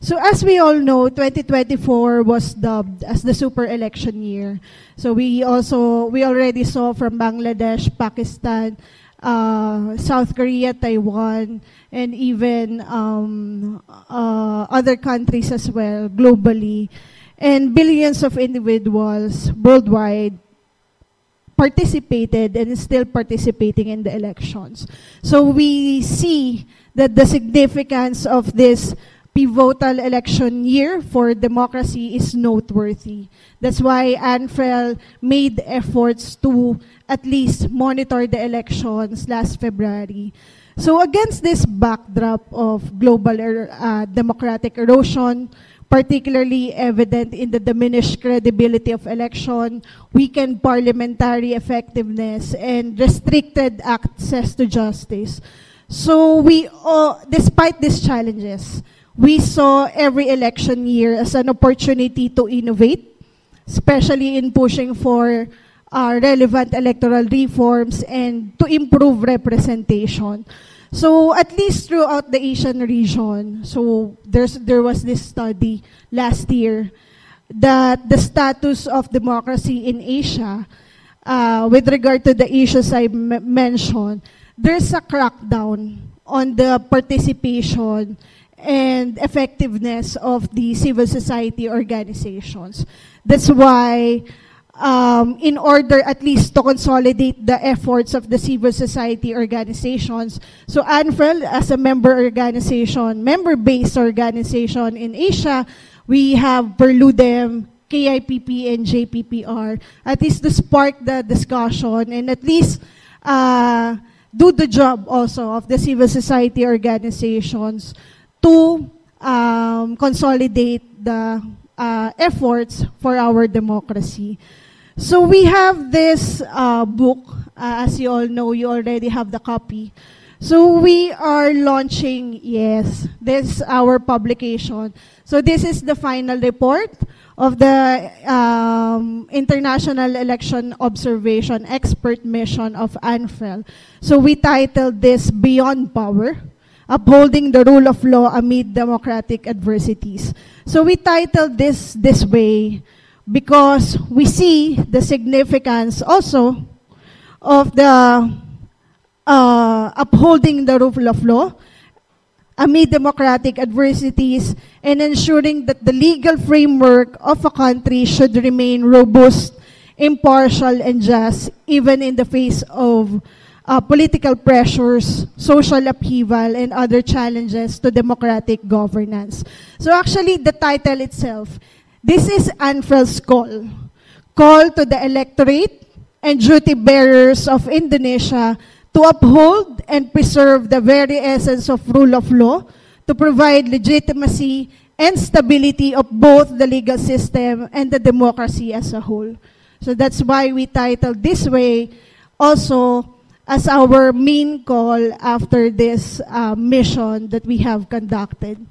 So as we all know, 2024 was dubbed as the super election year. So we already saw from Bangladesh, Pakistan, South Korea, Taiwan, and even other countries as well, globally. And billions of individuals worldwide participated and is still participating in the elections. So we see that the significance of this pivotal election year for democracy is noteworthy. That's why ANFREL made efforts to at least monitor the elections last February. So against this backdrop of global democratic erosion, particularly evident in the diminished credibility of election, weakened parliamentary effectiveness, and restricted access to justice. So despite these challenges, we saw every election year as an opportunity to innovate, especially in pushing for relevant electoral reforms and to improve representation. So at least throughout the Asian region, so there was this study last year that the status of democracy in Asia, with regard to the issues I mentioned, there's a crackdown on the participation and effectiveness of the civil society organizations. That's why, in order at least to consolidate the efforts of the civil society organizations, so ANFREL as a member-based organization in Asia, we have PERLUDEM, KIPP, and JPPR, at least to spark the discussion and at least do the job also of the civil society organizations to consolidate the efforts for our democracy. So we have this book, as you all know, you already have the copy. So we are launching, yes, this is our publication. So this is the final report of the International Election Observation Expert Mission of ANFREL. So we titled this Beyond Power, Upholding the Rule of Law Amid Democratic Adversities. So we titled this way because we see the significance also of the upholding the rule of law amid democratic adversities and ensuring that the legal framework of a country should remain robust, impartial, and just, even in the face of political pressures, social upheaval, and other challenges to democratic governance. So actually, the title itself, this is ANFREL's call to the electorate and duty bearers of Indonesia to uphold and preserve the very essence of rule of law, to provide legitimacy and stability of both the legal system and the democracy as a whole. So that's why we titled this way also as our main call after this mission that we have conducted.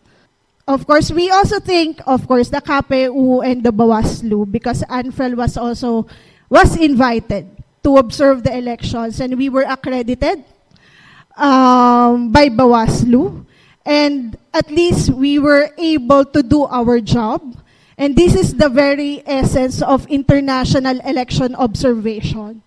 Of course, we also think, of course, the KPU and the Bawaslu, because ANFREL was invited to observe the elections, and we were accredited by Bawaslu, and at least we were able to do our job. And this is the very essence of international election observation.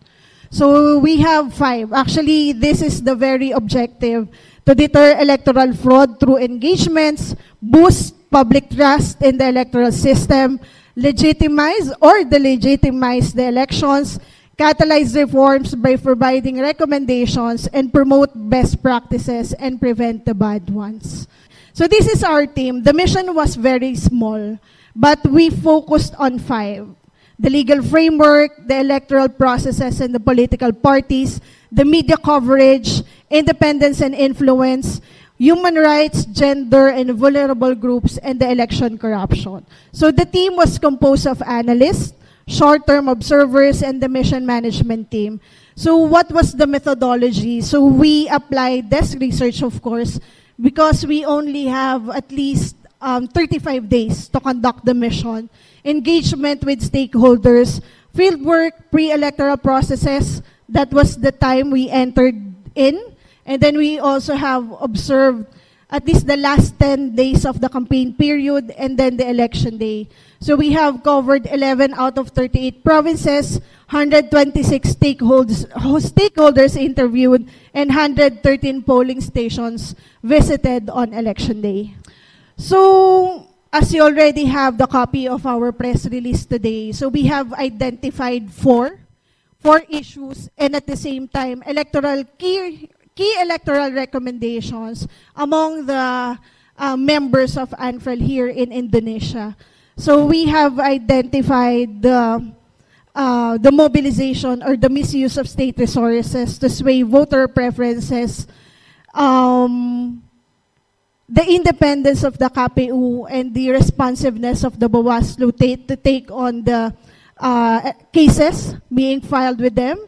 So we have 5. Actually, this is the very objective: to deter electoral fraud through engagements, boost public trust in the electoral system, legitimize or delegitimize the elections, catalyze reforms by providing recommendations, and promote best practices and prevent the bad ones. So this is our team. The mission was very small, but we focused on 5. The legal framework, the electoral processes and the political parties, the media coverage, independence and influence, human rights, gender and vulnerable groups, and the election corruption. So the team was composed of analysts, short-term observers, and the mission management team. So what was the methodology? So we applied desk research, of course, because we only have at least 35 days to conduct the mission, engagement with stakeholders, fieldwork, pre-electoral processes. That was the time we entered in. And then we also have observed at least the last 10 days of the campaign period, and then the election day. So we have covered 11 out of 38 provinces, 126 stakeholders interviewed, and 113 polling stations visited on election day. So, as you already have the copy of our press release today, so we have identified four issues, and at the same time, key electoral recommendations among the members of ANFREL here in Indonesia. So we have identified the mobilization or the misuse of state resources to sway voter preferences, the independence of the KPU, and the responsiveness of the Bawaslu to take on the cases being filed with them.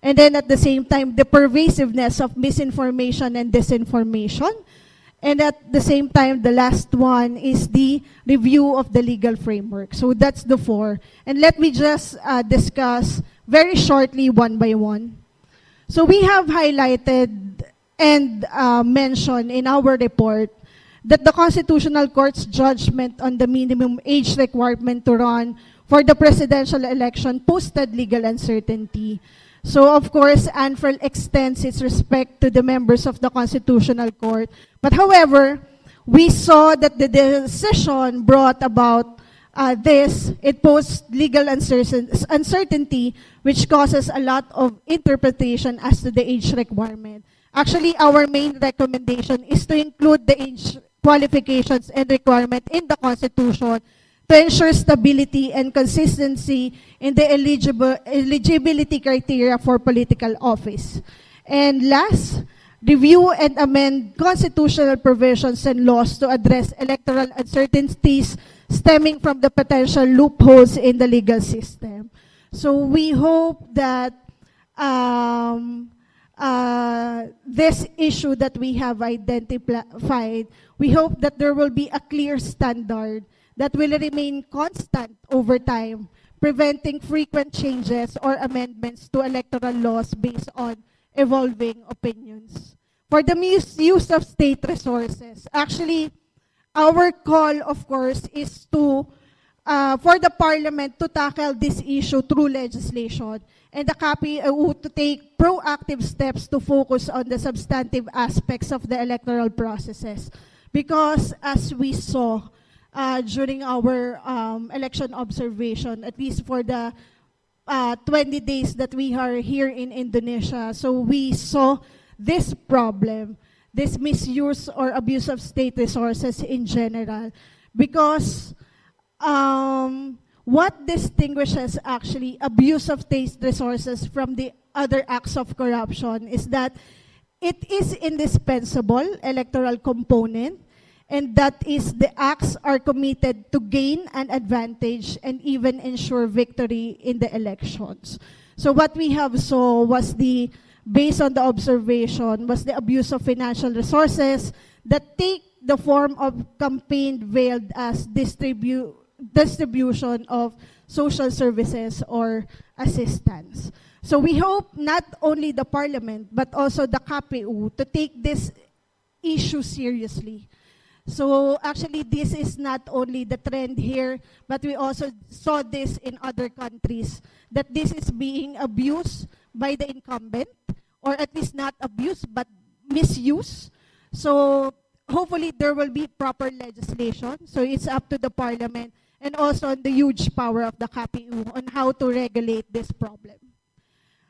And then at the same time, the pervasiveness of misinformation and disinformation. And at the same time, the last one is the review of the legal framework. So that's the four. And let me just discuss very shortly one by one. So we have highlighted and mentioned in our report that the Constitutional Court's judgment on the minimum age requirement to run for the presidential election posted legal uncertainty. So, of course, ANFREL extends its respect to the members of the Constitutional Court. But however, we saw that the decision brought about it posed legal uncertainty, which causes a lot of interpretation as to the age requirement. Actually, our main recommendation is to include the age qualifications and requirement in the Constitution to ensure stability and consistency in the eligibility criteria for political office. And last, review and amend constitutional provisions and laws to address electoral uncertainties stemming from the potential loopholes in the legal system. So we hope that this issue that we have identified, we hope that there will be a clear standard that will remain constant over time, preventing frequent changes or amendments to electoral laws based on evolving opinions. For the misuse of state resources, actually, our call, of course, is to for the Parliament to tackle this issue through legislation, and the KPU to take proactive steps to focus on the substantive aspects of the electoral processes. Because as we saw during our election observation, at least for the 20 days that we are here in Indonesia, so we saw this problem, this misuse or abuse of state resources in general. Because what distinguishes actually abuse of state resources from the other acts of corruption is that it is indispensable electoral component, and that is the acts are committed to gain an advantage and even ensure victory in the elections. So what we have saw was based on the observation, was the abuse of financial resources that take the form of campaign veiled as distribution of social services or assistance. So we hope not only the Parliament, but also the KPU to take this issue seriously. So actually, this is not only the trend here, but we also saw this in other countries, that this is being abused by the incumbent, or at least not abused, but misuse. So hopefully there will be proper legislation. So it's up to the Parliament and also on the huge power of the KPU on how to regulate this problem.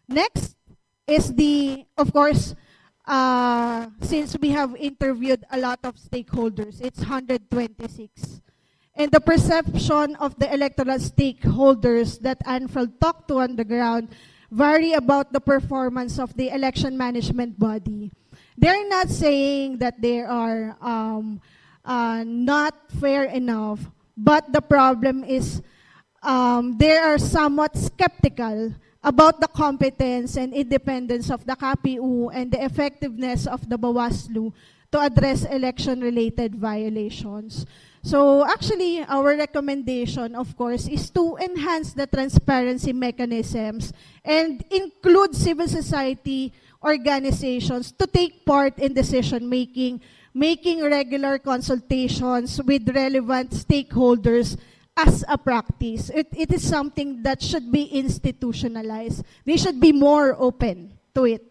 Next is of course, since we have interviewed a lot of stakeholders, it's 126. And the perception of the electoral stakeholders that ANFREL talked to on the ground vary about the performance of the election management body. They're not saying that they are not fair enough, but the problem is they are somewhat skeptical about the competence and independence of the KPU and the effectiveness of the Bawaslu to address election-related violations. So actually, our recommendation, of course, is to enhance the transparency mechanisms and include civil society organizations to take part in decision-making, making regular consultations with relevant stakeholders as a practice. It is something that should be institutionalized. They should be more open to it.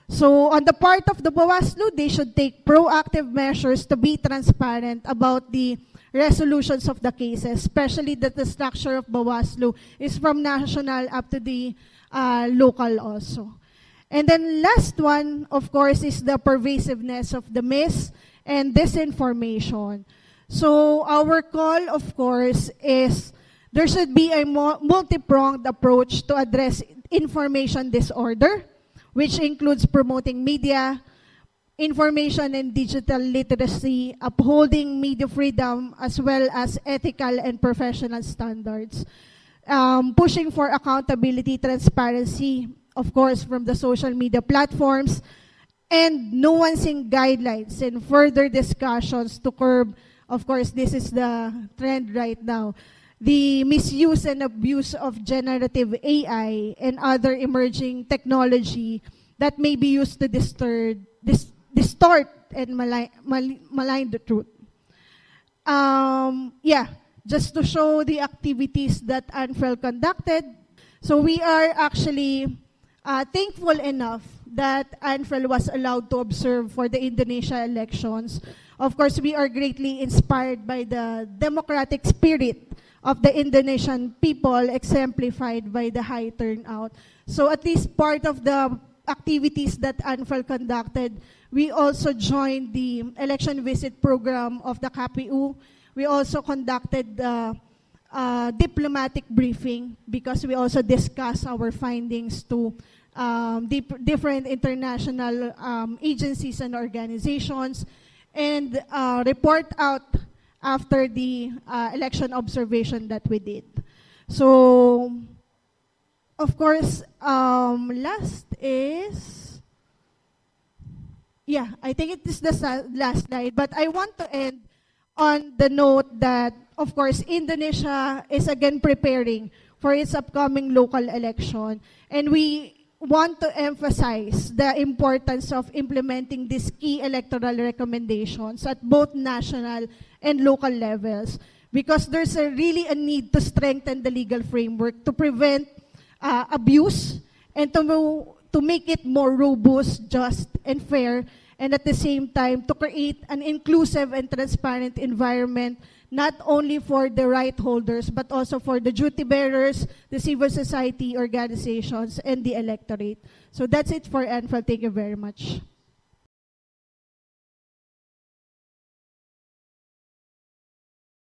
So on the part of the BAWASLU, they should take proactive measures to be transparent about the resolutions of the cases, especially that the structure of BAWASLU is from national up to the local also. And then last one, of course, is the pervasiveness of the mis- and disinformation. So our call, of course, is there should be a multi-pronged approach to address information disorder, which includes promoting media, information and digital literacy, upholding media freedom, as well as ethical and professional standards, pushing for accountability, transparency, of course, from the social media platforms, and nuancing guidelines and further discussions to curb, of course, this is the trend right now, the misuse and abuse of generative AI and other emerging technology that may be used to distort and malign the truth. Just to show the activities that ANFREL conducted. So we are actually thankful enough that ANFREL was allowed to observe for the Indonesia elections. Of course, we are greatly inspired by the democratic spirit of the Indonesian people, exemplified by the high turnout. So at least part of the activities that ANFREL conducted, we also joined the election visit program of the KPU. We also conducted the diplomatic briefing because we also discussed our findings to different international agencies and organizations, and report out after the election observation that we did. So, of course, last is, I think it is the last slide, but I want to end on the note that, of course, Indonesia is again preparing for its upcoming local election, and we want to emphasize the importance of implementing these key electoral recommendations at both national and local levels, because there's really a need to strengthen the legal framework to prevent abuse and to make it more robust, just, and fair, and at the same time to create an inclusive and transparent environment, not only for the right holders, but also for the duty bearers, the civil society organizations, and the electorate. So that's it for ANFREL. Thank you very much.